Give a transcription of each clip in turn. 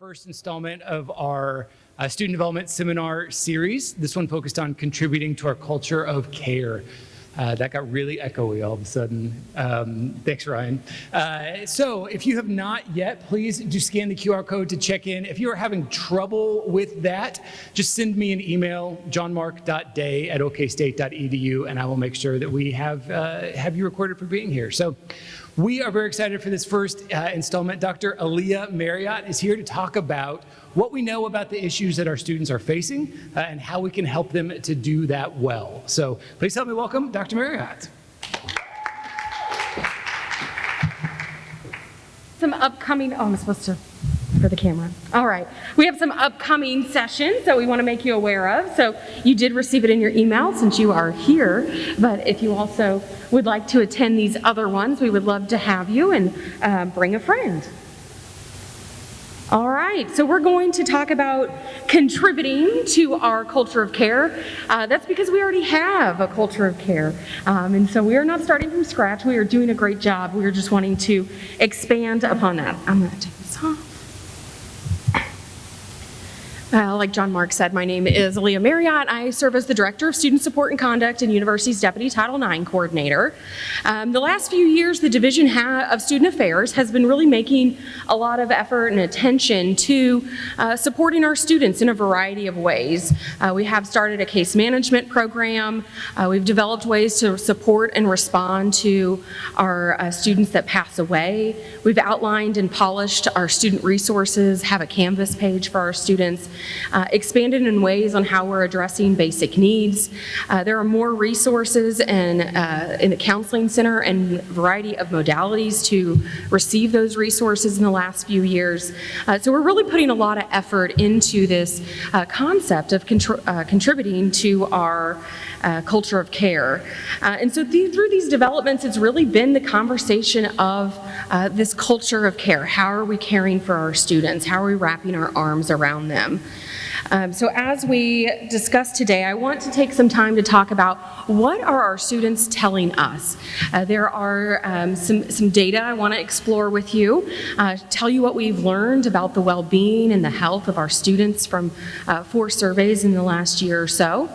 first installment of our student development seminar series. This one focused on contributing to our culture of care. That got really echoey all of a sudden. Thanks, Ryan. So if you have not yet, please do scan the QR code to check in. If you are having trouble with that, just send me an email, johnmark.day@okstate.edu, and I will make sure that we have you recorded for being here. So we are very excited for this first installment. Dr. Aaliyah Marriott is here to talk about what we know about the issues that our students are facing and how we can help them to do that well. So please help me welcome Dr. Marriott. Some upcoming, I'm supposed to, for the camera. All right. We have some upcoming sessions that we want to make you aware of. So you did receive it in your email since you are here, but if you also would like to attend these other ones, we would love to have you, and bring a friend. All right, so we're going to talk about contributing to our culture of care. That's because we already have a culture of care. And so we are not starting from scratch. We are doing a great job. We are just wanting to expand upon that. I'm going to take this off. Like John Mark said, my name is Aaliyah Marriott. I serve as the Director of Student Support and Conduct and University's Deputy Title IX Coordinator. The last few years, the Division of Student Affairs has been really making a lot of effort and attention to supporting our students in a variety of ways. We have started a case management program. We've developed ways to support and respond to our students that pass away. We've outlined and polished our student resources, have a Canvas page for our students. Expanded in ways on how we're addressing basic needs. There are more resources in the counseling center and a variety of modalities to receive those resources in the last few years. So we're really putting a lot of effort into this concept of contributing to our culture of care. And so through these developments, it's really been the conversation of this culture of care. How are we caring for our students? How are we wrapping our arms around them? So as we discuss today, I want to take some time to talk about what are our students telling us. There are some data I want to explore with you, tell you what we've learned about the well-being and the health of our students from 4 surveys in the last year or so.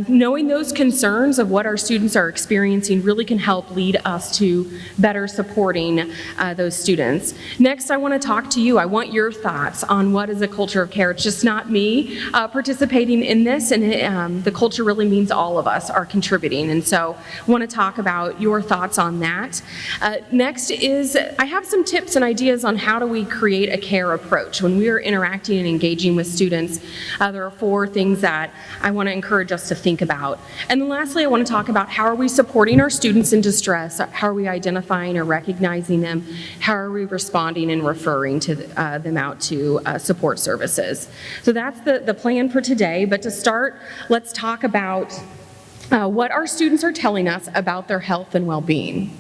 Knowing those concerns of what our students are experiencing really can help lead us to better supporting those students. Next, I want to talk to you. I want your thoughts on what is a culture of care. It's just not me participating in this, and the culture really means all of us are contributing. And so I want to talk about your thoughts on that. Next is I have some tips and ideas on how do we create a care approach. When we are interacting and engaging with students, there are 4 things that I want to encourage us to think about. And then lastly, I want to talk about how are we supporting our students in distress? How are we identifying or recognizing them? How are we responding and referring to them out to support services? So that's the plan for today. But to start, let's talk about what our students are telling us about their health and well-being.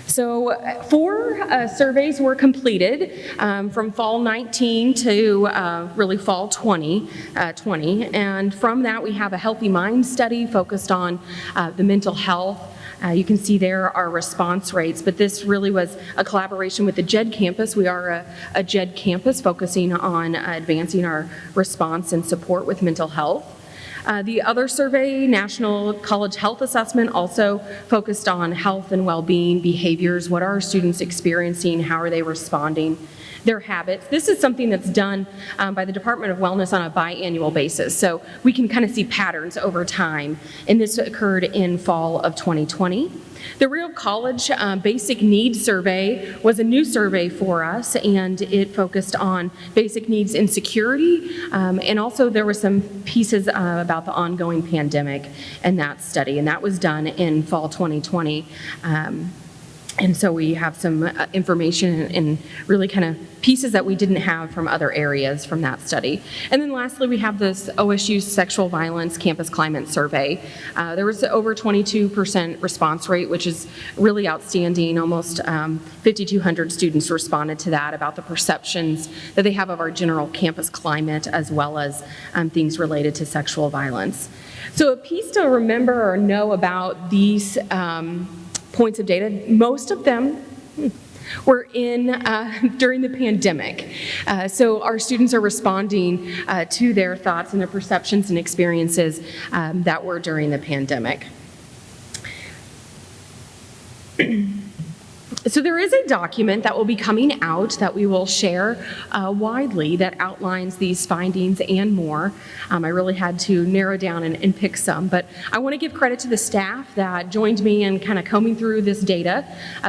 So 4 surveys were completed from fall 19 to really fall 2020. And from that, we have a Healthy Mind study focused on the mental health. You can see there our response rates, but this really was a collaboration with the JED campus. We are a JED campus focusing on advancing our response and support with mental health. The other survey, National College Health Assessment, also focused on health and well-being behaviors. What are our students experiencing? How are they responding? Their habits. This is something that's done by the Department of Wellness on a biannual basis, so we can kind of see patterns over time, and this occurred in fall of 2020. The Real College Basic Needs Survey was a new survey for us, and it focused on basic needs and security, and also there were some pieces about the ongoing pandemic in that study, and that was done in fall 2020. And so we have some information and really kind of pieces that we didn't have from other areas from that study. And then lastly, we have this OSU Sexual Violence Campus Climate Survey. There was over 22% response rate, which is really outstanding. Almost 5,200 students responded to that about the perceptions that they have of our general campus climate, as well as things related to sexual violence. So a piece to remember or know about these points of data, most of them We're in during the pandemic. So our students are responding to their thoughts and their perceptions and experiences that were during the pandemic. So there is a document that will be coming out that we will share widely that outlines these findings and more. I really had to narrow down and pick some, but I want to give credit to the staff that joined me in kind of combing through this data.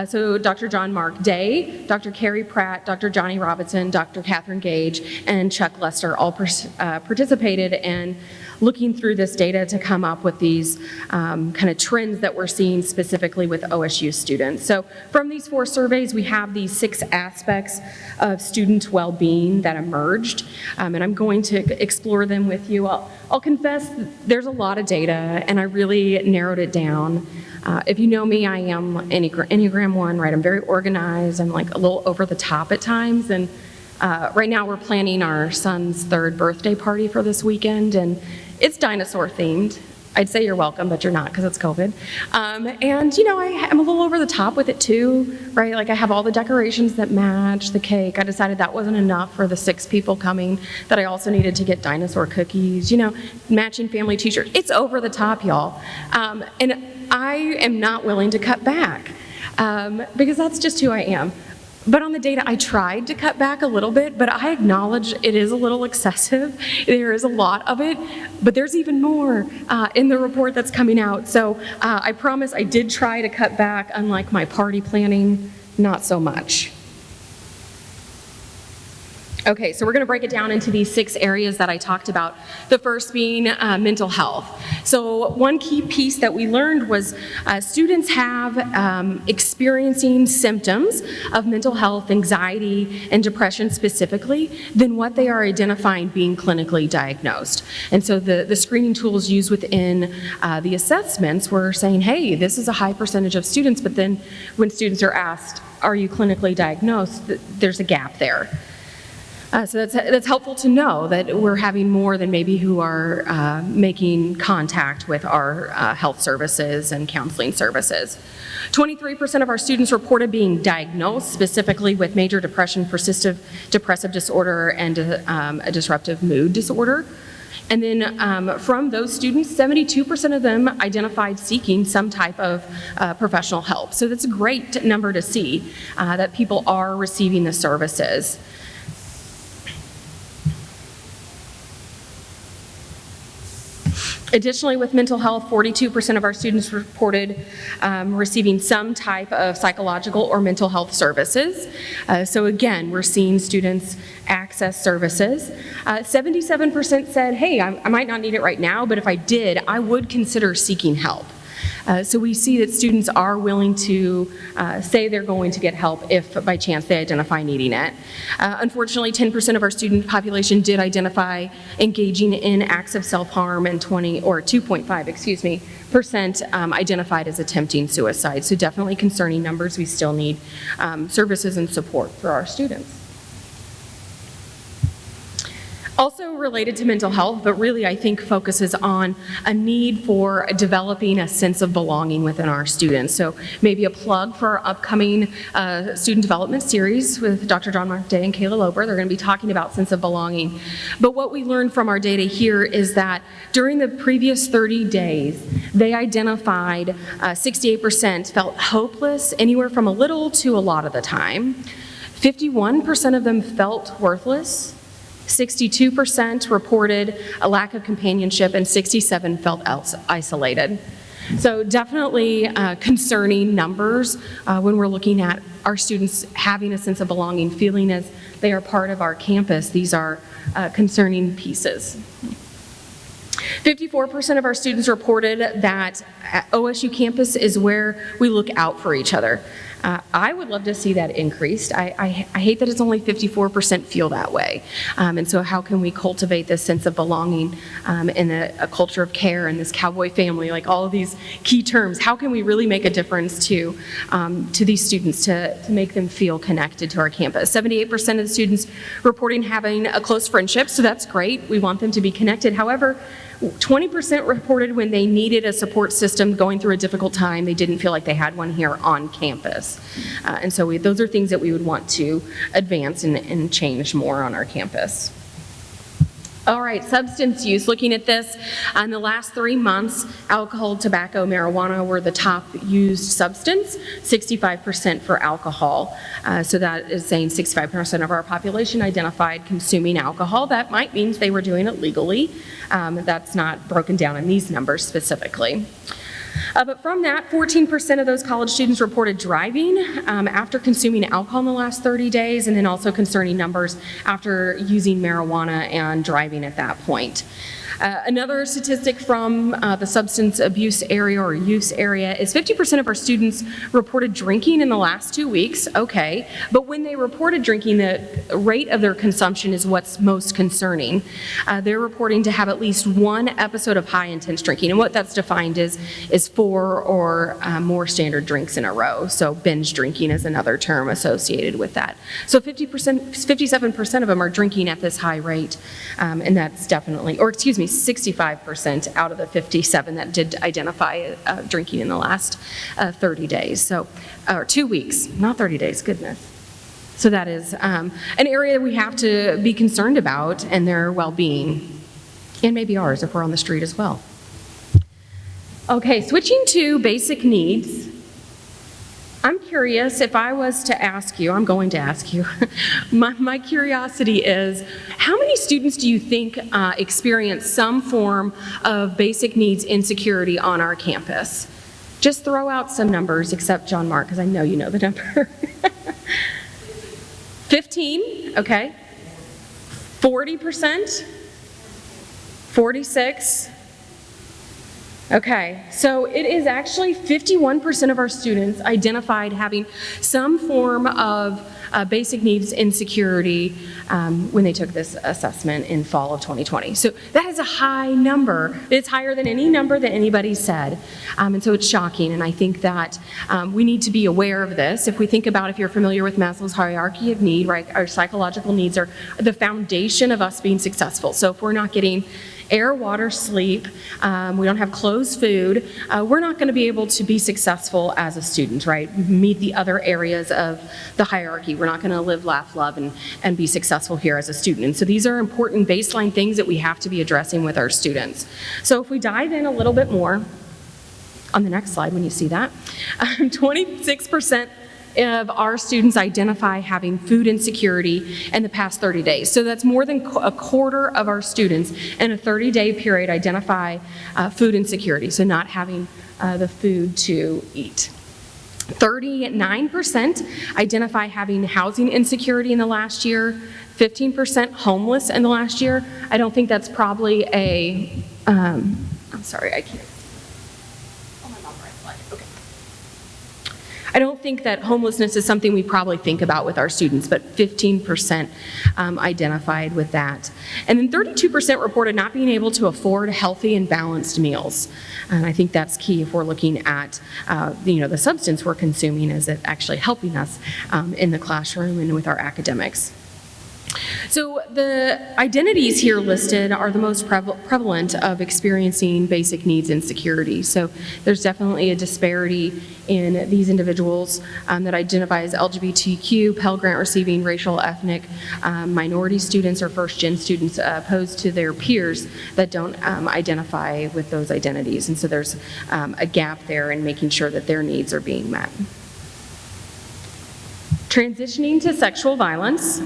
So Dr. John Mark Day, Dr. Carrie Pratt, Dr. Johnny Robinson, Dr. Catherine Gage, and Chuck Lester all participated in looking through this data to come up with these kind of trends that we're seeing specifically with OSU students. So from these 4 surveys, we have these 6 aspects of student well-being that emerged, and I'm going to explore them with you. I'll confess there's a lot of data, and I really narrowed it down. If you know me, I am Enneagram 1, right? I'm very organized. I'm like a little over the top at times, and right now we're planning our son's 3rd birthday party for this weekend, and it's dinosaur themed. I'd say you're welcome, but you're not because it's COVID. And you know, I'm a little over the top with it too, right? Like I have all the decorations that match the cake. I decided that wasn't enough for the 6 people coming, that I also needed to get dinosaur cookies, you know, matching family t-shirts. It's over the top, y'all. And I am not willing to cut back because that's just who I am. But on the data, I tried to cut back a little bit, but I acknowledge it is a little excessive. There is a lot of it, but there's even more in the report that's coming out. So I promise I did try to cut back, unlike my party planning, not so much. Okay, so we're going to break it down into these 6 areas that I talked about. The first being mental health. So one key piece that we learned was students have experiencing symptoms of mental health, anxiety, and depression specifically than what they are identifying being clinically diagnosed. And so the screening tools used within the assessments were saying, hey, this is a high percentage of students, but then when students are asked, are you clinically diagnosed, there's a gap there. So that's helpful to know that we're having more than maybe who are making contact with our health services and counseling services. 23% of our students reported being diagnosed specifically with major depression, persistent depressive disorder, and a disruptive mood disorder. And then from those students, 72% of them identified seeking some type of professional help. So that's a great number to see that people are receiving the services. Additionally, with mental health, 42% of our students reported receiving some type of psychological or mental health services. So again, we're seeing students access services. 77% said, hey, I might not need it right now, but if I did, I would consider seeking help. So we see that students are willing to say they're going to get help if by chance they identify needing it. Unfortunately, 10% of our student population did identify engaging in acts of self-harm, and 2.5% identified as attempting suicide. So definitely concerning numbers. We still need services and support for our students. Also related to mental health, but really I think focuses on a need for developing a sense of belonging within our students. So maybe a plug for our upcoming student development series with Dr. John Mark Day and Kayla Loper. They're going to be talking about sense of belonging. But what we learned from our data here is that during the previous 30 days, they identified 68% felt hopeless anywhere from a little to a lot of the time. 51% of them felt worthless. 62% reported a lack of companionship, and 67% felt isolated. So definitely concerning numbers when we're looking at our students having a sense of belonging, feeling as they are part of our campus. These are concerning pieces. 54% of our students reported that OSU campus is where we look out for each other. I would love to see that increased. I hate that it's only 54% feel that way. And so how can we cultivate this sense of belonging in a culture of care and this cowboy family, like all of these key terms? How can we really make a difference to these students to make them feel connected to our campus? 78% of the students reporting having a close friendship, so that's great. We want them to be connected. However, 20% reported when they needed a support system going through a difficult time, they didn't feel like they had one here on campus. campus. And so those are things that we would want to advance and change more on our campus. All right, substance use. Looking at this, in the last 3 months, alcohol, tobacco, marijuana were the top used substance, 65% for alcohol. So that is saying 65% of our population identified consuming alcohol. That might mean they were doing it legally. That's not broken down in these numbers specifically. But from that, 14% of those college students reported driving after consuming alcohol in the last 30 days, and then also concerning numbers after using marijuana and driving at that point. Another statistic from the substance abuse area or use area is 50% of our students reported drinking in the last 2 weeks. Okay, but when they reported drinking, the rate of their consumption is what's most concerning. They're reporting to have at least one episode of high intense drinking, and what that's defined is 4 or more standard drinks in a row. So binge drinking is another term associated with that. So 57% of them are drinking at this high rate, and that's definitely, or excuse me, 65% out of the 57 that did identify drinking in the last 30 days, so, or 2 weeks, not 30 days, goodness. So that is an area that we have to be concerned about and their well-being, and maybe ours if we're on the street as well. Okay, switching to basic needs. I'm curious, if I was to ask you, I'm going to ask you, my curiosity is, how many students do you think experience some form of basic needs insecurity on our campus? Just throw out some numbers, except John Mark, because I know you know the number. 15, okay. 40%? 46? Okay, so it is actually 51% of our students identified having some form of basic needs insecurity when they took this assessment in fall of 2020. So that is a high number. It's higher than any number that anybody said. And so it's shocking, and I think that we need to be aware of this. If we think about, if you're familiar with Maslow's hierarchy of need, right, our psychological needs are the foundation of us being successful. So if we're not getting air, water, sleep, we don't have clothes, food, we're not going to be able to be successful as a student, right? Meet the other areas of the hierarchy. We're not going to live, laugh, love, and be successful here as a student. And so these are important baseline things that we have to be addressing with our students. So if we dive in a little bit more, on the next slide when you see that, 26% of our students identify having food insecurity in the past 30 days. So that's more than a quarter of our students in a 30-day period identify food insecurity, so not having the food to eat. 39% identify having housing insecurity in the last year, 15% homeless in the last year. I don't think that's probably a, I'm sorry, I can't. I don't think that homelessness is something we probably think about with our students, but 15% identified with that. And then 32% reported not being able to afford healthy and balanced meals. And I think that's key if we're looking at the substance we're consuming. Is it actually helping us in the classroom and with our academics? So the identities here listed are the most prevalent of experiencing basic needs insecurity. So there's definitely a disparity in these individuals that identify as LGBTQ, Pell Grant receiving, racial, ethnic, minority students or first-gen students opposed to their peers that don't identify with those identities. And so there's a gap there in making sure that their needs are being met. Transitioning to sexual violence.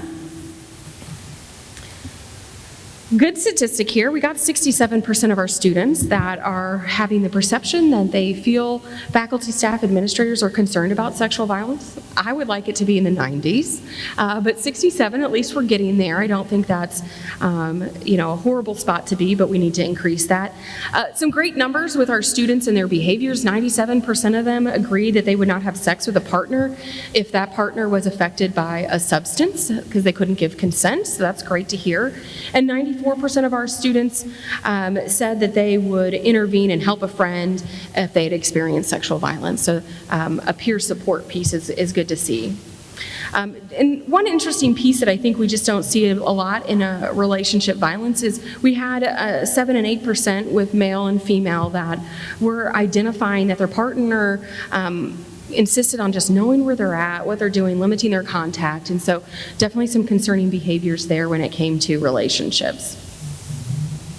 Good statistic here, we got 67% of our students that are having the perception that they feel faculty, staff, administrators are concerned about sexual violence. I would like it to be in the 90s, but 67, at least we're getting there. I don't think that's a horrible spot to be, but we need to increase that. Some great numbers with our students and their behaviors. 97% of them agreed that they would not have sex with a partner if that partner was affected by a substance, because they couldn't give consent, so that's great to hear. And 94% of our students said that they would intervene and help a friend if they had experienced sexual violence. So a peer support piece is good to see. And one interesting piece that I think we just don't see a lot in relationship violence is we had 7 and 8% with male and female that were identifying that their partner insisted on just knowing where they're at, what they're doing, limiting their contact, and so definitely some concerning behaviors there when it came to relationships.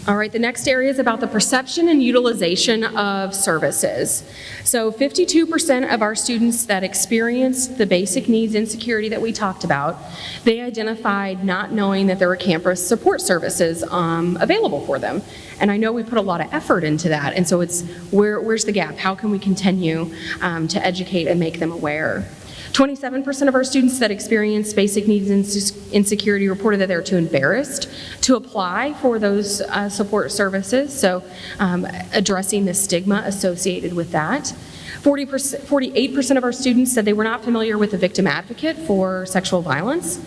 All right, the next area is about the perception and utilization of services. So 52% of our students that experienced the basic needs insecurity that we talked about, they identified not knowing that there were campus support services available for them. And I know we put a lot of effort into that, and so it's where's the gap? How can we continue to educate and make them aware? 27% of our students that experienced basic needs insecurity reported that they were too embarrassed to apply for those support services, so addressing the stigma associated with that. 48% of our students said they were not familiar with a victim advocate for sexual violence.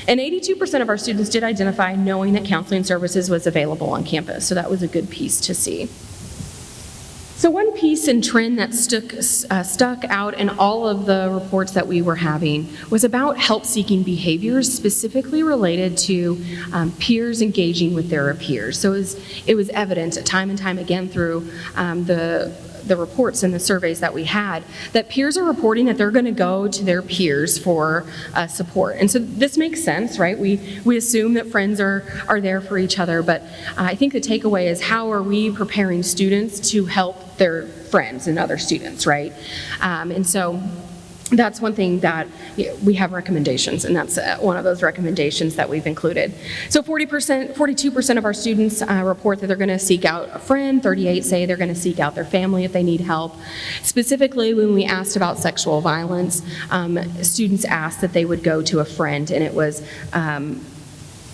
And 82% of our students did identify knowing that counseling services was available on campus, so that was a good piece to see. So one piece and trend that stuck out in all of the reports that we were having was about help-seeking behaviors specifically related to peers engaging with their peers. So it was evident time and time again through the reports and the surveys that we had that peers are reporting that they're going to go to their peers for support. And so this makes sense, right? We assume that friends are there for each other, but I think the takeaway is how are we preparing students to help their friends and other students, right? And so that's one thing that we have recommendations, and that's one of those recommendations that we've included. So 42% of our students report that they're going to seek out a friend. 38 say they're going to seek out their family if they need help. Specifically, when we asked about sexual violence, students asked that they would go to a friend, and it was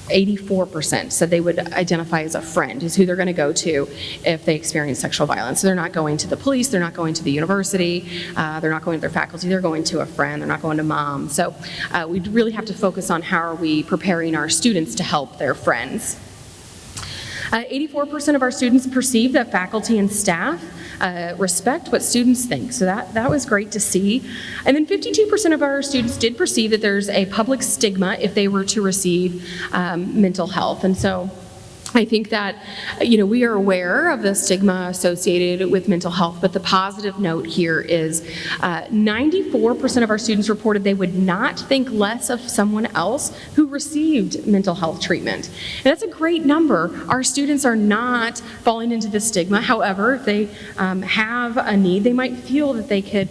84% said they would identify as a friend is who they're going to go to if they experience sexual violence. So they're not going to the police, they're not going to the university, they're not going to their faculty, they're going to a friend, they're not going to mom. So we really have to focus on how are we preparing our students to help their friends. 84% of our students perceive that faculty and staff respect what students think, so that was great to see. And then 52% of our students did perceive that there's a public stigma if they were to receive mental health. And so I think that, we are aware of the stigma associated with mental health, but the positive note here is 94% of our students reported they would not think less of someone else who received mental health treatment. And that's a great number. Our students are not falling into the stigma. However, if they have a need, they might feel that they could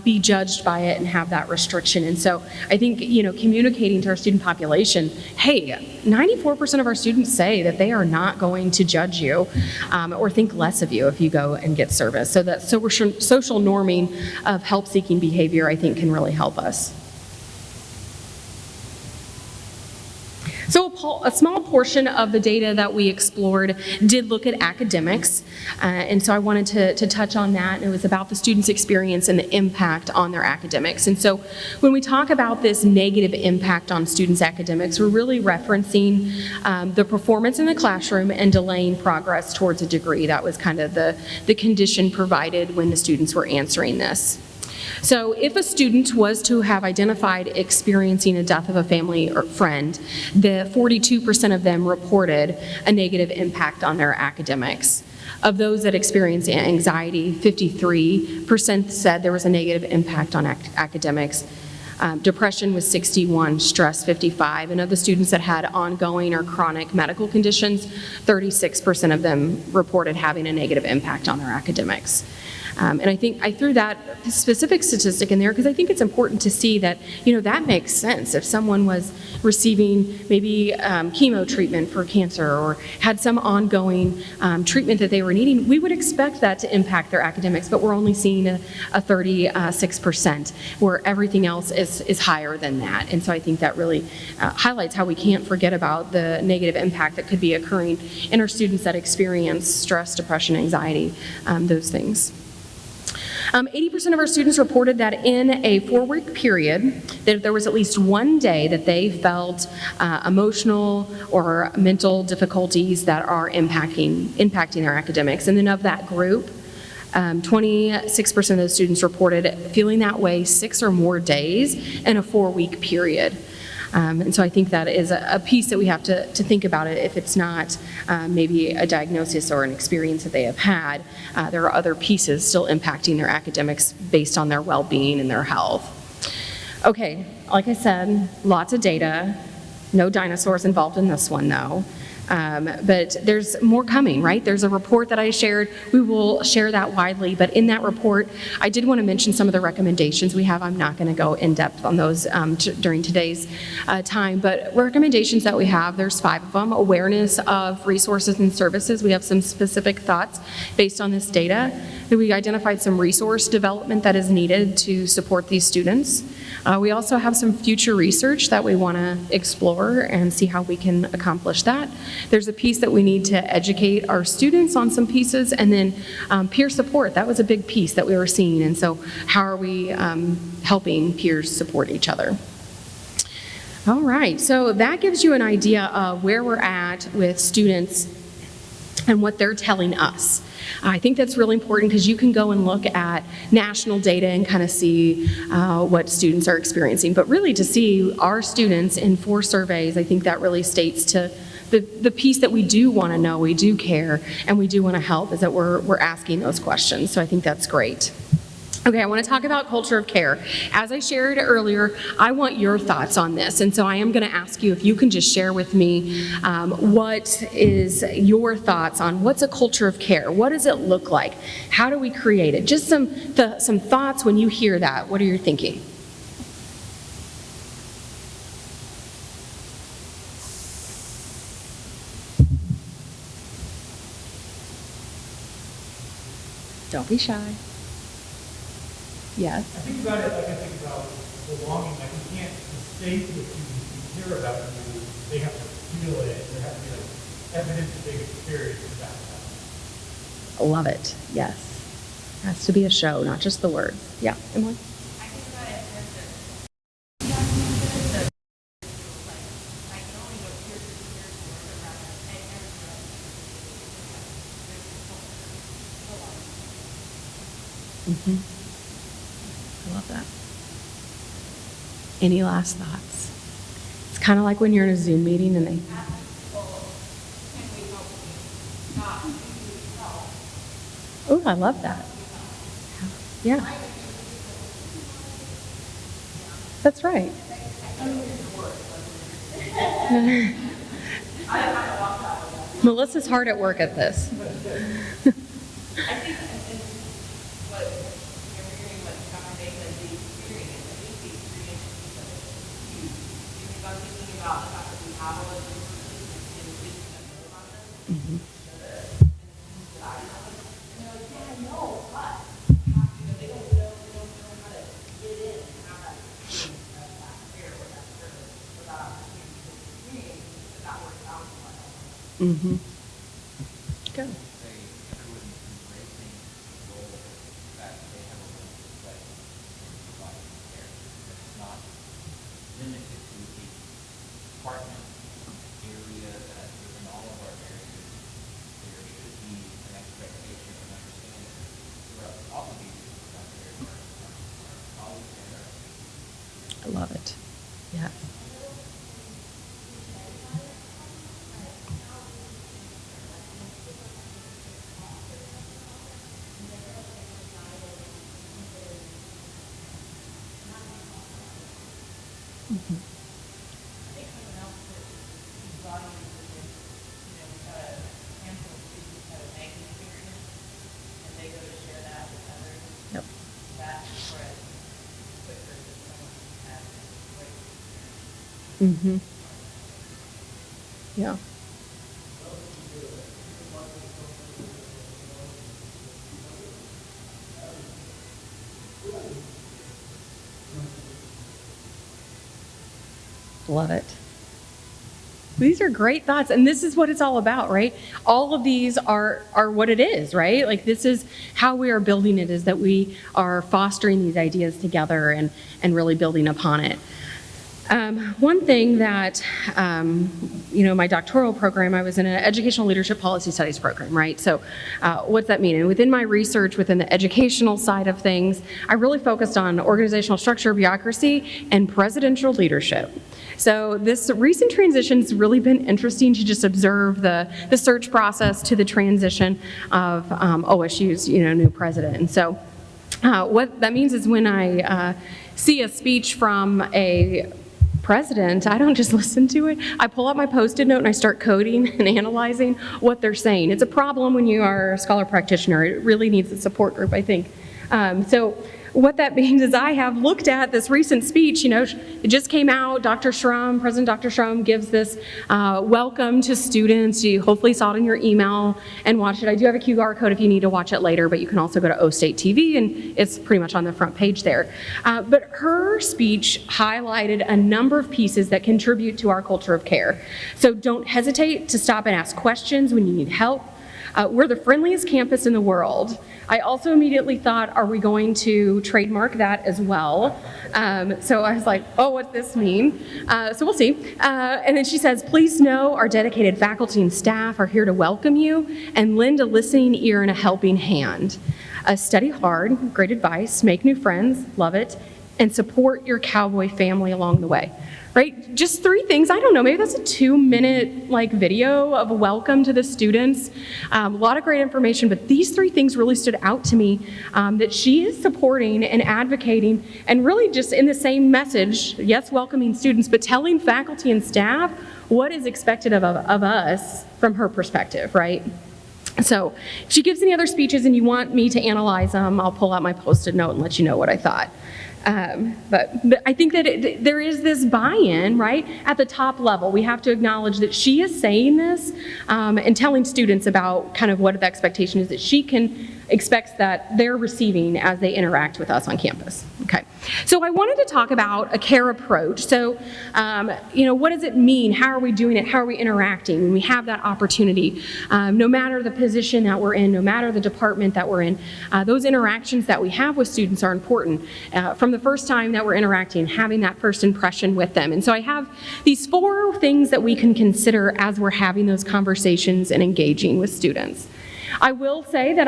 be judged by it and have that restriction. And so I think, communicating to our student population, hey, 94% of our students say that they are not going to judge you or think less of you if you go and get service. So that social norming of help-seeking behavior, I think, can really help us. So a small portion of the data that we explored did look at academics, and so I wanted to touch on that. It was about the students' experience and the impact on their academics. And so when we talk about this negative impact on students' academics, we're really referencing the performance in the classroom and delaying progress towards a degree. That was kind of the condition provided when the students were answering this. So if a student was to have identified experiencing a death of a family or friend, the 42% of them reported a negative impact on their academics. Of those that experienced anxiety, 53% said there was a negative impact on academics. Depression was 61, stress 55, and of the students that had ongoing or chronic medical conditions, 36% of them reported having a negative impact on their academics. And I think I threw that specific statistic in there because I think it's important to see that, that makes sense. If someone was receiving maybe chemo treatment for cancer or had some ongoing treatment that they were needing, we would expect that to impact their academics, but we're only seeing a 36%, where everything else is higher than that. And so I think that really highlights how we can't forget about the negative impact that could be occurring in our students that experience stress, depression, anxiety, those things. 80% of our students reported that in a 4-week period, that there was at least one day that they felt emotional or mental difficulties that are impacting their academics. And then of that group, 26% of those students reported feeling that way 6 or more days in a 4-week period. And so I think that is a piece that we have to think about it. If it's not maybe a diagnosis or an experience that they have had, there are other pieces still impacting their academics based on their well-being and their health. Okay, like I said, lots of data. No dinosaurs involved in this one, though. But there's more coming, right? There's a report that I shared. We will share that widely, but in that report, I did want to mention some of the recommendations we have. I'm not going to go in depth on those during today's time, but recommendations that we have, there's 5 of them. Awareness of resources and services. We have some specific thoughts based on this data. We identified some resource development that is needed to support these students. We also have some future research that we want to explore and see how we can accomplish that. There's a piece that we need to educate our students on some pieces, and then peer support. That was a big piece that we were seeing, and so how are we helping peers support each other? All right, so that gives you an idea of where we're at with students and what they're telling us. I think that's really important because you can go and look at national data and kind of see what students are experiencing. But really to see our students in 4 surveys, I think that really states to the piece that we do want to know, we do care, and we do want to help is that we're asking those questions. So I think that's great. Okay, I want to talk about culture of care. As I shared earlier, I want your thoughts on this, and so I am going to ask you if you can just share with me what is your thoughts on what's a culture of care? What does it look like? How do we create it? Just some thoughts when you hear that. What are you thinking? Don't be shy. Yes. I think about it like I think about belonging. Like you can't say to the students who care about you, they have to feel it. There has to be like evidence that they've experienced that. Love it. Yes. It has to be a show, not just the words. Yeah, Emily? I think about it in terms of like not only go peer to peer support, but rather Mm-hmm. I love that. Any last thoughts? It's kind of like when you're in a Zoom meeting and they... Oh, I love that. Yeah. That's right. Melissa's hard at work at this. I think what you're hearing, what conversation is the experience. I think the experience is huge. Because I'm thinking about the fact that we have all those resources and students that know about them. Mm-hmm. Mm-hmm. Good. I love it. Yeah. Mm-hmm. Yep. Mm-hmm. Yeah. Love it. These are great thoughts, and this is what it's all about, right? All of these are what it is, right? Like this is how we are building it, is that we are fostering these ideas together and really building upon it. One thing that, my doctoral program, I was in an educational leadership policy studies program, right? So what's that mean? And within my research, within the educational side of things, I really focused on organizational structure, bureaucracy, and presidential leadership. So this recent transition's really been interesting to just observe the search process to the transition of OSU's new president. And so what that means is when I see a speech from a president, I don't just listen to it. I pull out my Post-it note and I start coding and analyzing what they're saying. It's a problem when you are a scholar practitioner. It really needs a support group, I think. So what that means is I have looked at this recent speech. It just came out. President Dr. Shrum gives this welcome to students. You hopefully saw it in your email and watched it. I do have a QR code if you need to watch it later, but you can also go to O-State TV, and it's pretty much on the front page there. But her speech highlighted a number of pieces that contribute to our culture of care. So don't hesitate to stop and ask questions when you need help. We're the friendliest campus in the world. I also immediately thought, are we going to trademark that as well? So I was like, oh, what's this mean? So we'll see. And then she says, please know our dedicated faculty and staff are here to welcome you and lend a listening ear and a helping hand. Study hard, great advice, make new friends, love it, and support your cowboy family along the way. Right? Just 3 things. I don't know, maybe that's a 2-minute video of a welcome to the students. A lot of great information, but these 3 things really stood out to me, that she is supporting and advocating, and really just in the same message, yes, welcoming students, but telling faculty and staff what is expected of us from her perspective, right? So if she gives any other speeches and you want me to analyze them, I'll pull out my Post-it note and let you know what I thought. But I think that there is this buy-in, right, at the top level. We have to acknowledge that she is saying this and telling students about kind of what the expectation is that she expects that they're receiving as they interact with us on campus. Okay, so I wanted to talk about a care approach. So, what does it mean? How are we doing it? How are we interacting when we have that opportunity? No matter the position that we're in, no matter the department that we're in, those interactions that we have with students are important. From the first time that we're interacting, having that first impression with them. And so I have these 4 things that we can consider as we're having those conversations and engaging with students. I will say that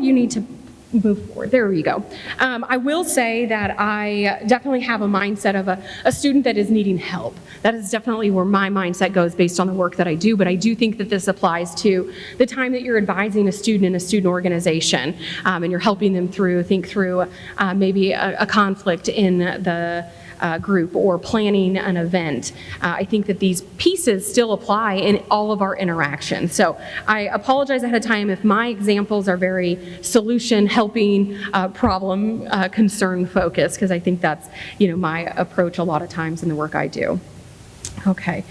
you need to move forward. There we go. I will say that I definitely have a mindset of a student that is needing help. That is definitely where my mindset goes based on the work that I do, but I do think that this applies to the time that you're advising a student in a student organization, and you're helping them think through maybe a conflict in the group or planning an event. I think that these pieces still apply in all of our interactions. So I apologize ahead of time if my examples are very solution, helping, problem, concern focused, because I think that's my approach a lot of times in the work I do. Okay,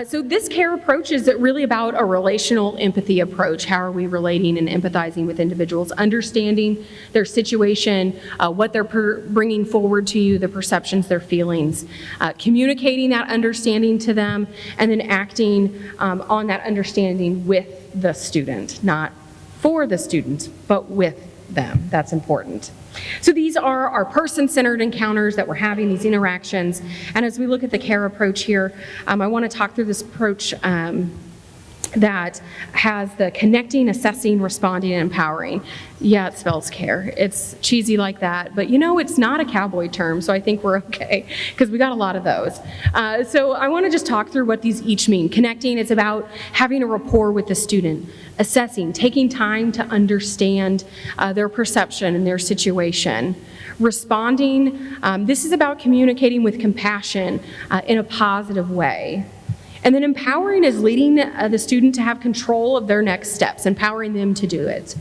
so this care approach is really about a relational empathy approach. How are we relating and empathizing with individuals, understanding their situation, what they're bringing forward to you, the perceptions, their feelings, communicating that understanding to them, and then acting on that understanding with the student, not for the student, but with them. That's important. So these are our person-centered encounters that we're having, these interactions. And as we look at the care approach here, I want to talk through this approach that has the connecting, assessing, responding, and empowering. Yeah, it spells care. It's cheesy like that, but it's not a cowboy term, so I think we're okay, because we got a lot of those. So I want to just talk through what these each mean. Connecting, it's about having a rapport with the student. Assessing, taking time to understand their perception and their situation. Responding, this is about communicating with compassion in a positive way. And then empowering is leading the student to have control of their next steps, empowering them to do it.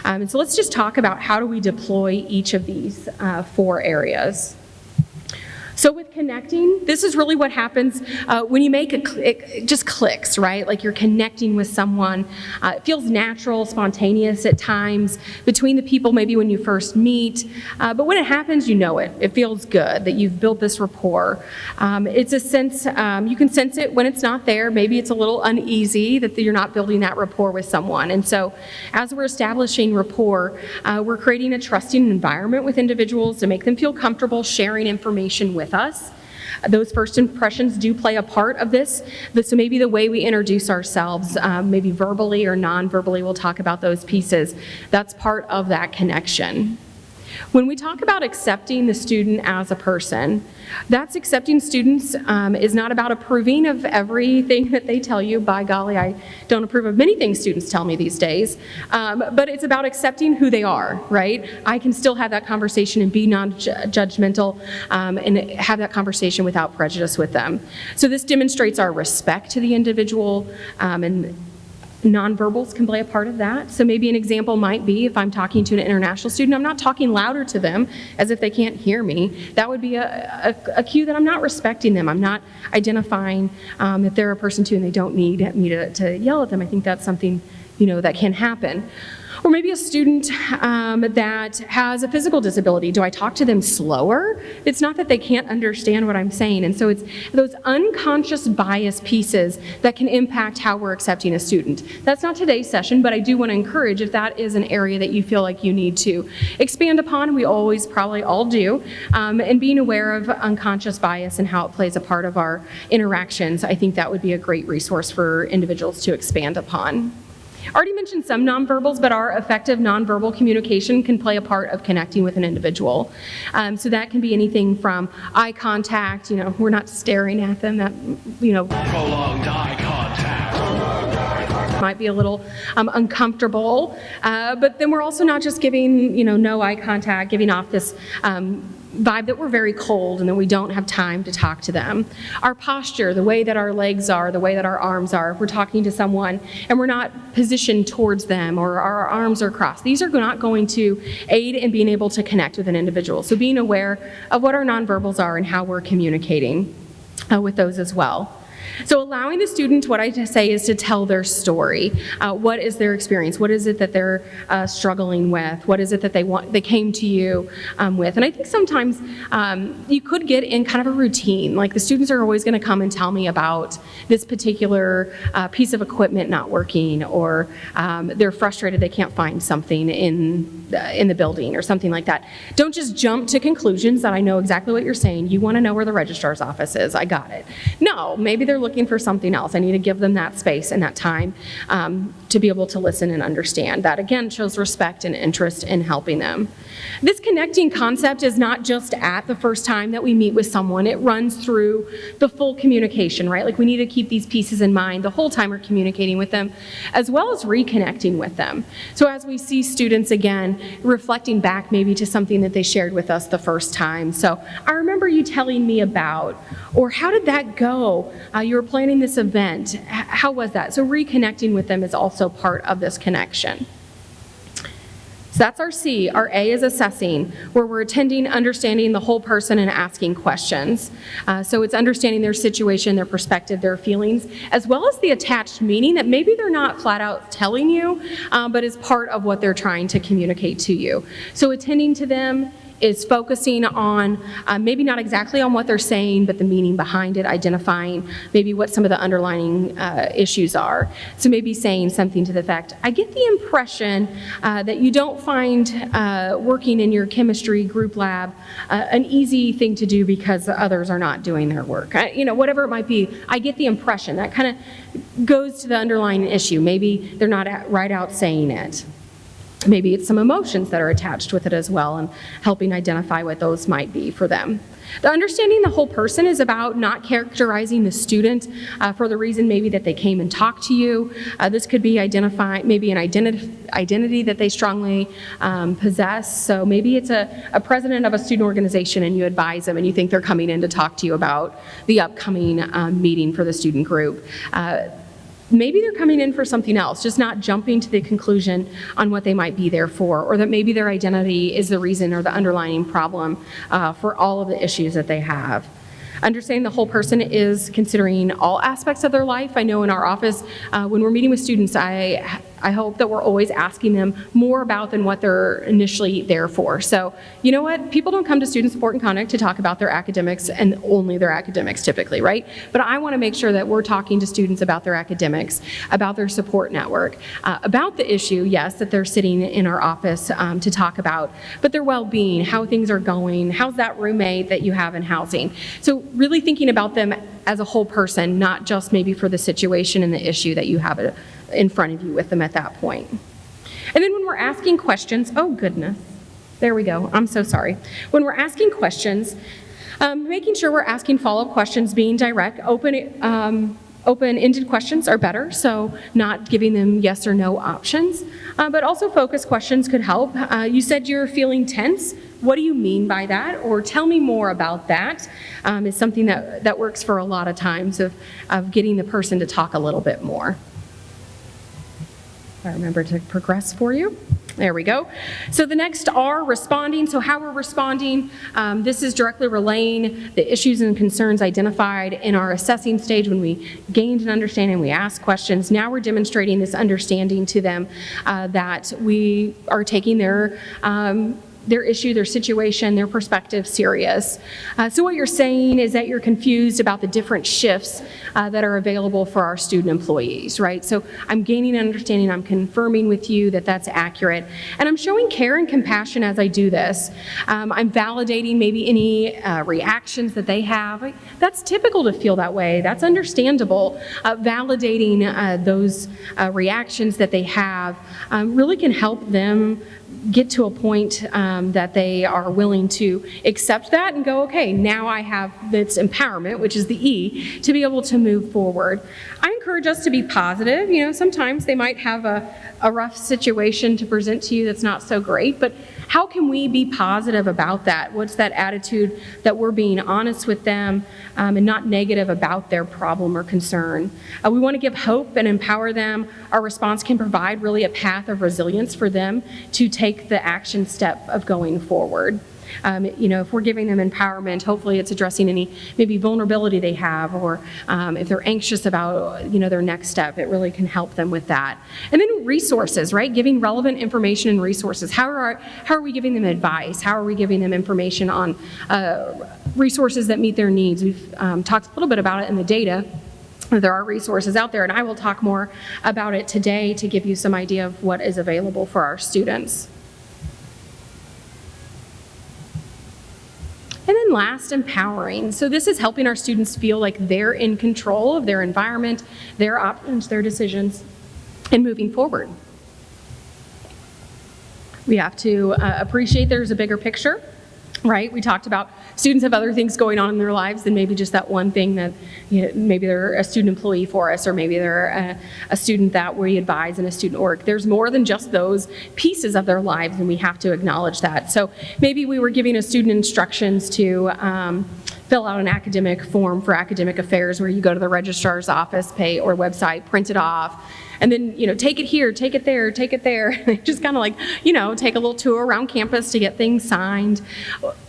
And so let's just talk about how do we deploy each of these 4 areas. So with connecting, this is really what happens when you make it just clicks, right? Like you're connecting with someone. It feels natural, spontaneous at times between the people maybe when you first meet. But when it happens, you know it. It feels good that you've built this rapport. It's a sense, you can sense it when it's not there. Maybe it's a little uneasy that you're not building that rapport with someone. And so as we're establishing rapport, we're creating a trusting environment with individuals to make them feel comfortable sharing information with us. Those first impressions do play a part of this. So maybe the way we introduce ourselves, maybe verbally or non-verbally, we'll talk about those pieces. That's part of that connection. When we talk about accepting the student as a person, that's accepting students is not about approving of everything that they tell you. By golly, I don't approve of many things students tell me these days, but it's about accepting who they are, right? I can still have that conversation and be non-judgmental and have that conversation without prejudice with them. So this demonstrates our respect to the individual, and nonverbals can play a part of that. So maybe an example might be if I'm talking to an international student, I'm not talking louder to them as if they can't hear me. That would be a cue that I'm not respecting them. I'm not identifying that they're a person too and they don't need me to yell at them. I think that's something, that can happen. Or maybe a student that has a physical disability. Do I talk to them slower? It's not that they can't understand what I'm saying. And so it's those unconscious bias pieces that can impact how we're accepting a student. That's not today's session, but I do want to encourage if that is an area that you feel like you need to expand upon, we always probably all do, and being aware of unconscious bias and how it plays a part of our interactions, I think that would be a great resource for individuals to expand upon. I already mentioned some nonverbals, but our effective nonverbal communication can play a part of connecting with an individual. So that can be anything from eye contact, we're not staring at them, that, Prolonged eye contact. might be a little uncomfortable, but then we're also not just giving, no eye contact, giving off this vibe that we're very cold and that we don't have time to talk to them. Our posture, the way that our legs are, the way that our arms are, if we're talking to someone and we're not positioned towards them or our arms are crossed, these are not going to aid in being able to connect with an individual. So being aware of what our nonverbals are and how we're communicating with those as well. So allowing the student, what I say is to tell their story. What is their experience? What is it that they're struggling with? What is it that they came to you with? And I think sometimes you could get in kind of a routine. Like the students are always going to come and tell me about this particular piece of equipment not working, or they're frustrated they can't find something in the building or something like that. Don't just jump to conclusions that I know exactly what you're saying. You want to know where the registrar's office is. I got it. No, maybe they're looking for something else. I need to give them that space and that time to be able to listen and understand. That again shows respect and interest in helping them. This connecting concept is not just at the first time that we meet with someone. It runs through the full communication, right? Like we need to keep these pieces in mind the whole time we're communicating with them, as well as reconnecting with them. So as we see students again, reflecting back maybe to something that they shared with us the first time. So I remember you telling me about, or how did that go? You were planning this event. How was that? So reconnecting with them is also part of this connection. So that's our C. Our A is assessing, where we're attending, understanding the whole person and asking questions. So it's understanding their situation, their perspective, their feelings, as well as the attached meaning that maybe they're not flat out telling you, but is part of what they're trying to communicate to you. So attending to them is focusing on maybe not exactly on what they're saying, but the meaning behind it, identifying maybe what some of the underlying issues are. So maybe saying something to the effect, I get the impression that you don't find working in your chemistry group lab an easy thing to do because others are not doing their work. Whatever it might be, I get the impression. That kind of goes to the underlying issue. Maybe they're not right out saying it. Maybe it's some emotions that are attached with it as well, and helping identify what those might be for them. The understanding the whole person is about not characterizing the student for the reason maybe that they came and talked to you. This could be maybe an identity that they strongly possess. So maybe it's a president of a student organization and you advise them and you think they're coming in to talk to you about the upcoming meeting for the student group. Maybe they're coming in for something else, just not jumping to the conclusion on what they might be there for, or that maybe their identity is the reason or the underlying problem for all of the issues that they have. Understanding the whole person is considering all aspects of their life. I know in our office, when we're meeting with students, I hope that we're always asking them more about than what they're initially there for. So, you know what? People don't come to Student Support and Conduct to talk about their academics and only their academics typically, right? But I want to make sure that we're talking to students about their academics, about their support network, about the issue, yes, that they're sitting in our office to talk about, but their well-being, how things are going, how's that roommate that you have in housing. So really thinking about them as a whole person, not just maybe for the situation and the issue that you have in front of you with them at that point. And then when we're asking questions, oh goodness, There we go. I'm so sorry. When we're asking questions, making sure we're asking follow-up questions, being direct, open-ended questions are better, so not giving them yes or no options, but also focused questions could help. You said you're feeling tense. What do you mean by that? Or tell me more about that. Is something that works for a lot of times of getting the person to talk a little bit more. I remember to progress for you. There we go. So the next R, responding. So how we're responding, this is directly relaying the issues and concerns identified in our assessing stage when we gained an understanding, we asked questions. Now we're demonstrating this understanding to them that we are taking their issue, their situation, their perspective serious. So what you're saying is that you're confused about the different shifts that are available for our student employees, right? So I'm gaining an understanding, I'm confirming with you that that's accurate, and I'm showing care and compassion as I do this. I'm validating maybe any reactions that they have. That's typical to feel that way, that's understandable. Validating those reactions that they have really can help them get to a point that they are willing to accept that and go, okay, now I have this empowerment, which is the E, to be able to move forward. I encourage us to be positive. You know, sometimes they might have a rough situation to present to you that's not so great, but how can we be positive about that? What's that attitude that we're being honest with them and not negative about their problem or concern? We want to give hope and empower them. Our response can provide really a path of resilience for them to take the action step of going forward. You know, if we're giving them empowerment, hopefully it's addressing any maybe vulnerability they have, or if they're anxious about, you know, their next step, it really can help them with that. And then resources, right? Giving relevant information and resources. How are we giving them advice? How are we giving them information on resources that meet their needs? We've talked a little bit about it in the data. There are resources out there, and I will talk more about it today to give you some idea of what is available for our students. And then last, empowering. So this is helping our students feel like they're in control of their environment, their options, their decisions, and moving forward. We have to appreciate there's a bigger picture, right? We talked about students have other things going on in their lives than maybe just that one thing that, you know, maybe they're a student employee for us, or maybe they're a student that we advise in a student org. There's more than just those pieces of their lives, and we have to acknowledge that. So maybe we were giving a student instructions to fill out an academic form for academic affairs, where you go to the registrar's office, pay, or website, print it off, and then, you know, take it here, take it there, take it there. They just kind of like, you know, take a little tour around campus to get things signed.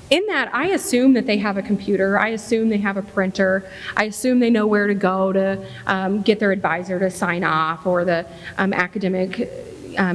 In that, I assume that they have a computer. I assume they have a printer. I assume they know where to go to get their advisor to sign off, or the academic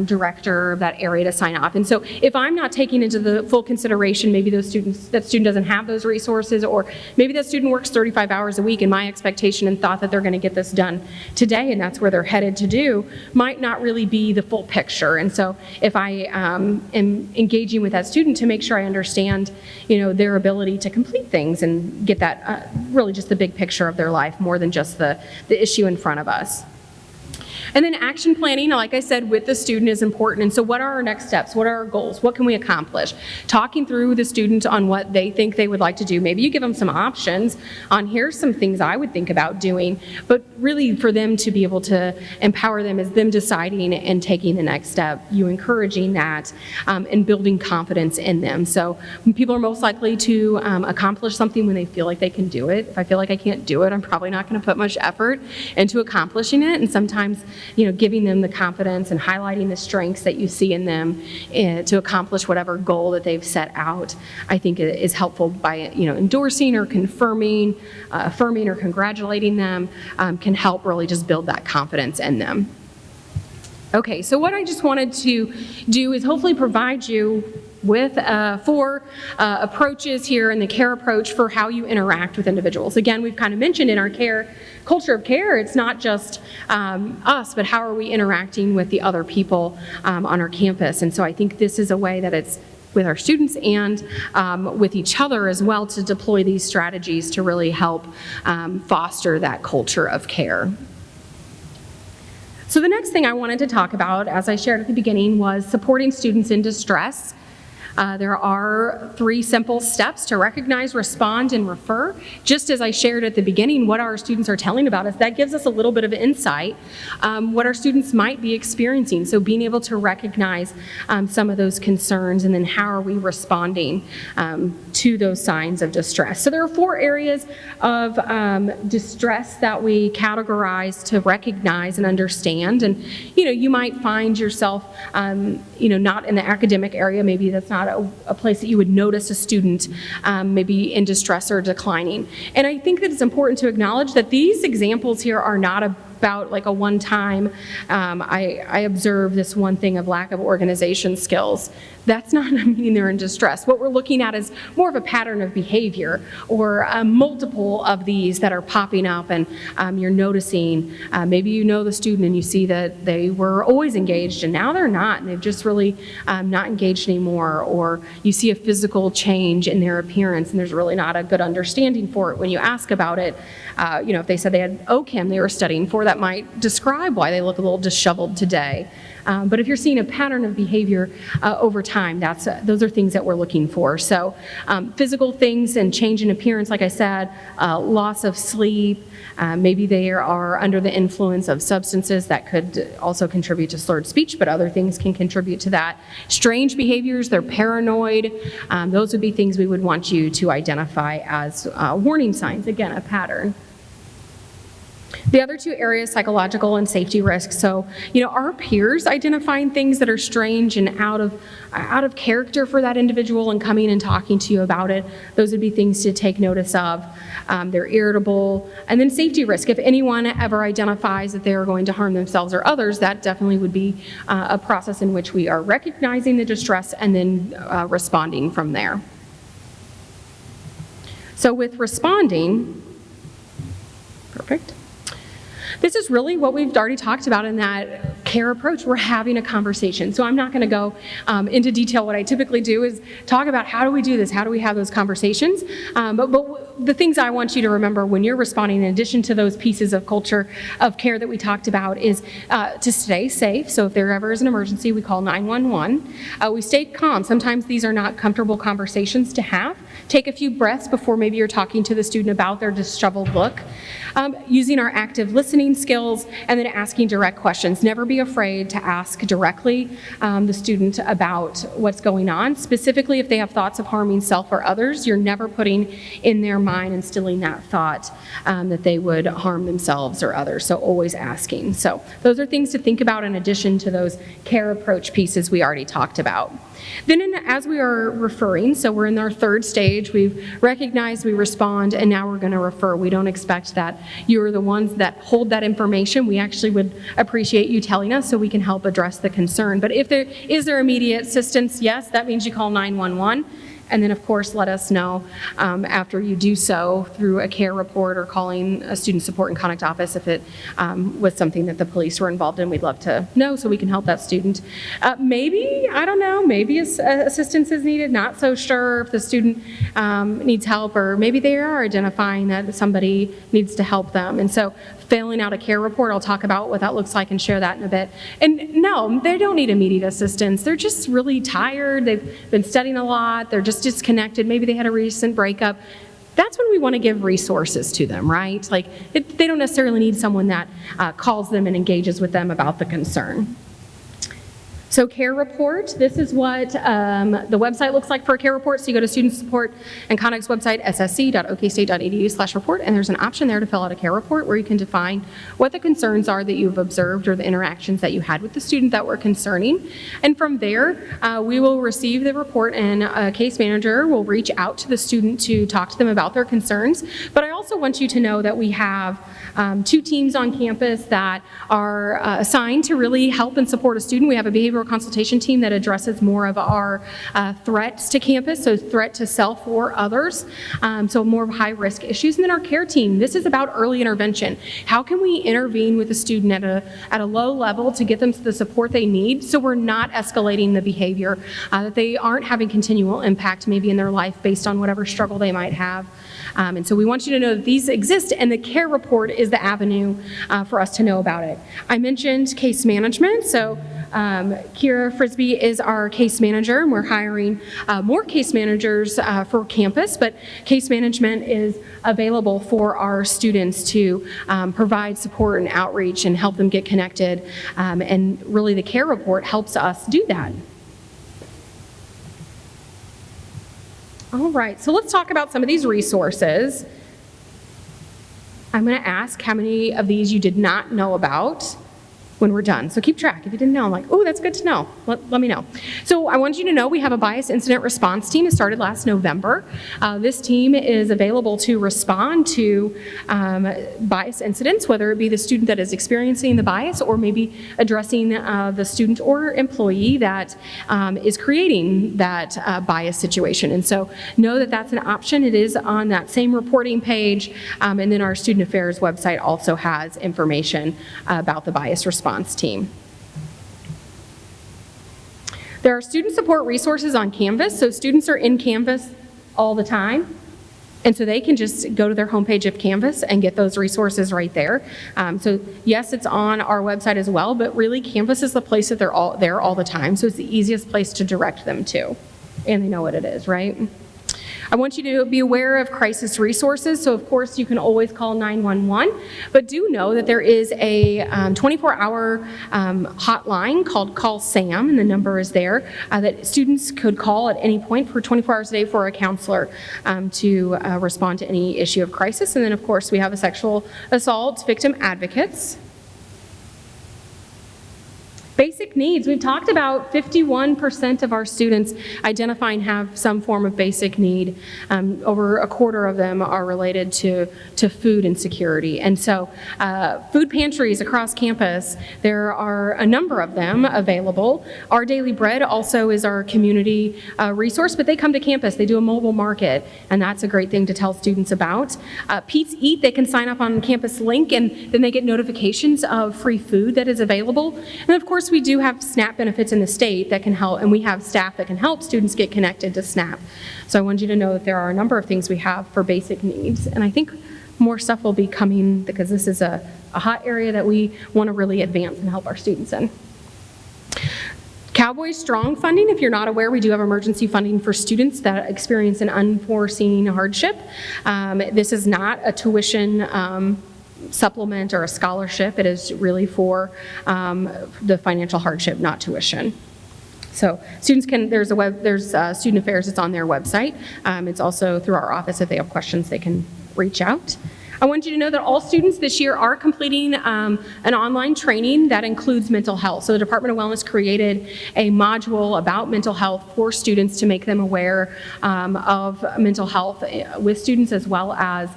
director of that area to sign off. And so if I'm not taking into the full consideration, maybe that student doesn't have those resources, or maybe that student works 35 hours a week, and my expectation and thought that they're going to get this done today, and that's where they're headed to do, might not really be the full picture. And so if I am engaging with that student to make sure I understand, you know, their ability to complete things and get that really just the big picture of their life, more than just the issue in front of us. And then action planning, like I said, with the student is important. And so what are our next steps? What are our goals? What can we accomplish? Talking through with the student on what they think they would like to do. Maybe you give them some options on, here's some things I would think about doing, but really for them to be able to empower them is them deciding and taking the next step, you encouraging that and building confidence in them. So when people are most likely to accomplish something when they feel like they can do it. If I feel like I can't do it, I'm probably not going to put much effort into accomplishing it. And sometimes, you know, giving them the confidence and highlighting the strengths that you see in them to accomplish whatever goal that they've set out, I think is helpful by, you know, endorsing or confirming, affirming or congratulating them can help really just build that confidence in them. Okay, so what I just wanted to do is hopefully provide you with 4 approaches here in the care approach for how you interact with individuals. Again, we've kind of mentioned in our care, culture of care, it's not just us, but how are we interacting with the other people on our campus. And so I think this is a way that it's with our students and with each other as well to deploy these strategies to really help foster that culture of care. So the next thing I wanted to talk about, as I shared at the beginning, was supporting students in distress. There are 3 simple steps to recognize, respond, and refer. Just as I shared at the beginning, what our students are telling about us, that gives us a little bit of insight what our students might be experiencing. So being able to recognize some of those concerns, and then how are we responding to those signs of distress. So there are 4 areas of distress that we categorize to recognize and understand. And you might find yourself not in the academic area. Maybe that's not a place that you would notice a student maybe in distress or declining. And I think that it's important to acknowledge that these examples here are not about like a one-time, I observe this one thing of lack of organization skills. That's not meaning they're in distress. What we're looking at is more of a pattern of behavior, or multiple of these that are popping up, and you're noticing, maybe you know the student and you see that they were always engaged and now they're not, and they've just really not engaged anymore, or you see a physical change in their appearance and there's really not a good understanding for it when you ask about it. If they said they had OChem they were studying for, that might describe why they look a little disheveled today. But if you're seeing a pattern of behavior over time, those are things that we're looking for. So physical things and change in appearance, like I said, loss of sleep, maybe they are under the influence of substances that could also contribute to slurred speech, but other things can contribute to that. Strange behaviors, they're paranoid. Those would be things we would want you to identify as warning signs, again, a pattern. The other 2 areas, psychological and safety risks. So, our peers identifying things that are strange and out of character for that individual and coming and talking to you about it, those would be things to take notice of. They're irritable. And then safety risk. If anyone ever identifies that they're going to harm themselves or others, that definitely would be a process in which we are recognizing the distress and then responding from there. So with responding, perfect. This is really what we've already talked about in that care approach. We're having a conversation. So I'm not going to go into detail. What I typically do is talk about how do we do this? How do we have those conversations? But the things I want you to remember when you're responding, in addition to those pieces of culture of care that we talked about, is to stay safe. So if there ever is an emergency, we call 911. We stay calm. Sometimes these are not comfortable conversations to have. Take a few breaths before maybe you're talking to the student about their disheveled look. Using our active listening skills, and then asking direct questions. Never be afraid to ask directly the student about what's going on. Specifically, if they have thoughts of harming self or others, you're never putting in their mind, instilling that thought that they would harm themselves or others. So always asking. So those are things to think about in addition to those care approach pieces we already talked about. Then as we are referring, so we're in our 3rd stage, we've recognized, we respond, and now we're going to refer. We don't expect that you're the ones that hold that information. We actually would appreciate you telling us so we can help address the concern. But if there is immediate assistance, yes, that means you call 911. And then, of course, let us know after you do so through a care report or calling a student support and conduct office if it was something that the police were involved in. We'd love to know so we can help that student. Maybe, I don't know, maybe assistance is needed. Not so sure if the student needs help, or maybe they are identifying that somebody needs to help them. And so filling out a care report, I'll talk about what that looks like and share that in a bit. And no, they don't need immediate assistance. They're just really tired. They've been studying a lot. They're just disconnected. Maybe they had a recent breakup. That's when we want to give resources to them, right? Like they don't necessarily need someone that calls them and engages with them about the concern. So care report, this is what the website looks like for a care report. So you go to Student Support and Conduct's website, ssc.okstate.edu/report, and there's an option there to fill out a care report where you can define what the concerns are that you've observed or the interactions that you had with the student that were concerning. And from there, we will receive the report, and a case manager will reach out to the student to talk to them about their concerns. But I also want you to know that we have 2 teams on campus that are assigned to really help and support a student. We have a behavioral consultation team that addresses more of our threats to campus, so threat to self or others, so more of high-risk issues. And then our care team, this is about early intervention. How can we intervene with a student at a low level to get them the support they need so we're not escalating the behavior, that they aren't having continual impact maybe in their life based on whatever struggle they might have. And so we want you to know that these exist, and the care report is the avenue for us to know about it. I mentioned case management, so Kira Frisbee is our case manager, and we're hiring more case managers for campus, but case management is available for our students to provide support and outreach and help them get connected, and really the care report helps us do that. All right, so let's talk about some of these resources. I'm going to ask how many of these you did not know about when we're done. So keep track. If you didn't know, I'm like, oh, that's good to know. Let me know. So I want you to know we have a bias incident response team. It started last November. This team is available to respond to bias incidents, whether it be the student that is experiencing the bias or maybe addressing the student or employee that is creating that bias situation. And so know that that's an option. It is on that same reporting page. And then our student affairs website also has information about the bias response team. There are student support resources on Canvas, so students are in Canvas all the time, and so they can just go to their homepage of Canvas and get those resources right there. So yes, it's on our website as well, but really Canvas is the place that they're all there all the time, so it's the easiest place to direct them to, and they know what it is, right? I want you to be aware of crisis resources. So of course you can always call 911, but do know that there is a 24-hour hotline called Call Sam, and the number is there, that students could call at any point for 24 hours a day for a counselor to respond to any issue of crisis. And then of course we have a sexual assault victim advocates. Basic needs. We've talked about 51% of our students identifying have some form of basic need. Over a quarter of them are related to food insecurity. And so food pantries across campus, there are a number of them available. Our Daily Bread also is our community resource, but they come to campus. They do a mobile market, and that's a great thing to tell students about. Pete's Eat, they can sign up on campus link, and then they get notifications of free food that is available. And of course, we do have SNAP benefits in the state that can help, and we have staff that can help students get connected to SNAP. So I want you to know that there are a number of things we have for basic needs, and I think more stuff will be coming because this is a hot area that we want to really advance and help our students in. Cowboy Strong funding, if you're not aware, we do have emergency funding for students that experience an unforeseen hardship. This is not a tuition supplement or a scholarship. It is really for the financial hardship, not tuition. So students can, there's student affairs, it's on their website. It's also through our office. If they have questions, they can reach out. I want you to know that all students this year are completing an online training that includes mental health. So the Department of Wellness created a module about mental health for students to make them aware of mental health with students as well as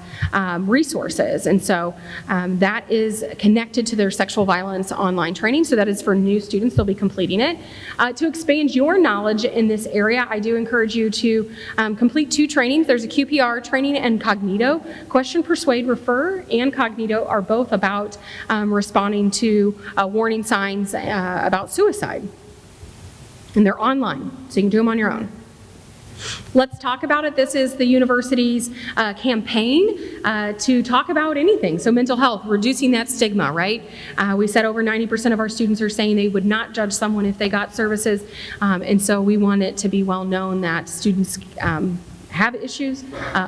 resources. And so that is connected to their sexual violence online training. So that is for new students, they'll be completing it. To expand your knowledge in this area, I do encourage you to complete 2 trainings. There's a QPR training and Cognito. Question, Persuade, Refer and Cognito are both about responding to warning signs about suicide. And they're online, so you can do them on your own. Let's talk about it. This is the university's campaign to talk about anything. So mental health, reducing that stigma, right? We said over 90% of our students are saying they would not judge someone if they got services. And so we want it to be well known that students have issues,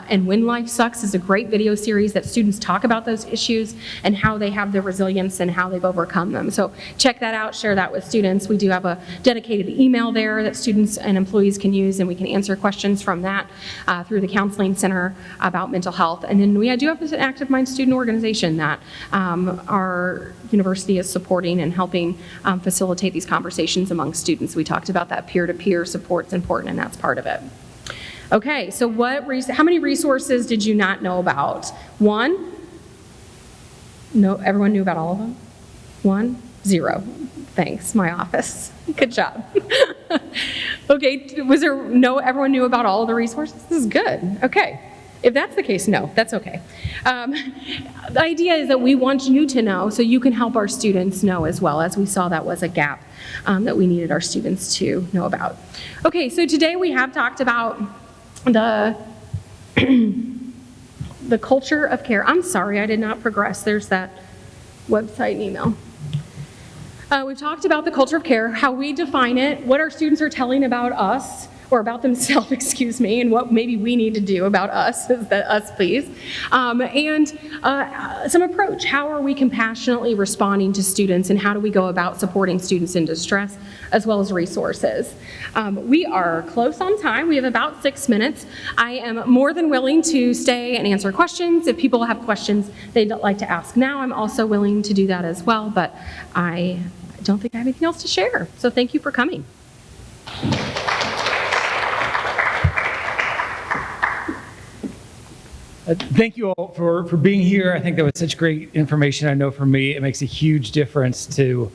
and When Life Sucks is a great video series that students talk about those issues and how they have the resilience and how they've overcome them. So check that out, share that with students. We do have a dedicated email there that students and employees can use, and we can answer questions from that through the Counseling Center about mental health. And then we do have an Active Mind student organization that our university is supporting and helping facilitate these conversations among students. We talked about that peer-to-peer support's important, and that's part of it. Okay, so how many resources did you not know about? 1? No, everyone knew about all of them? 1? 0. Thanks, my office. Good job. Okay, everyone knew about all of the resources? This is good. Okay. If that's the case, no, that's okay. The idea is that we want you to know so you can help our students know as well, as we saw that was a gap that we needed our students to know about. Okay, so today we have talked about the culture of care. I'm sorry, I did not progress. There's that website and email. We've talked about the culture of care, how we define it, what our students are telling about us, or about themselves, excuse me, and what maybe we need to do about us, us please, and some approach. How are we compassionately responding to students, and how do we go about supporting students in distress, as well as resources? We are close on time. We have about 6 minutes. I am more than willing to stay and answer questions. If people have questions they'd like to ask now, I'm also willing to do that as well, but I don't think I have anything else to share. So thank you for coming. Thank you all for being here. I think that was such great information. I know for me, it makes a huge difference to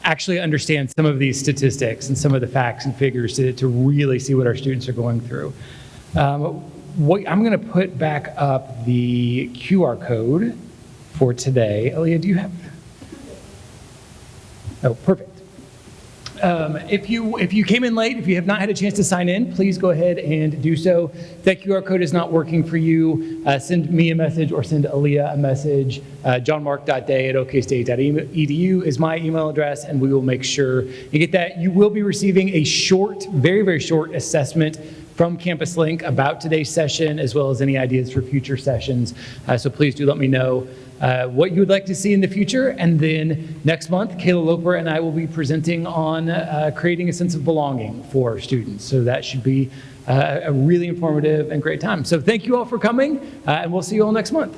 actually understand some of these statistics and some of the facts and figures to really see what our students are going through. I'm going to put back up the QR code for today. Aaliyah, do you have? Oh, perfect. If you came in late, if you have not had a chance to sign in, please go ahead and do so. If that QR code is not working for you, send me a message or send Aaliyah a message. johnmark.day@okstate.edu is my email address, and we will make sure you get that. You will be receiving a short, very, very short assessment from Campus Link about today's session, as well as any ideas for future sessions. So please do let me know what you would like to see in the future. And then next month, Kayla Loper and I will be presenting on creating a sense of belonging for students. So that should be a really informative and great time. So thank you all for coming, and we'll see you all next month.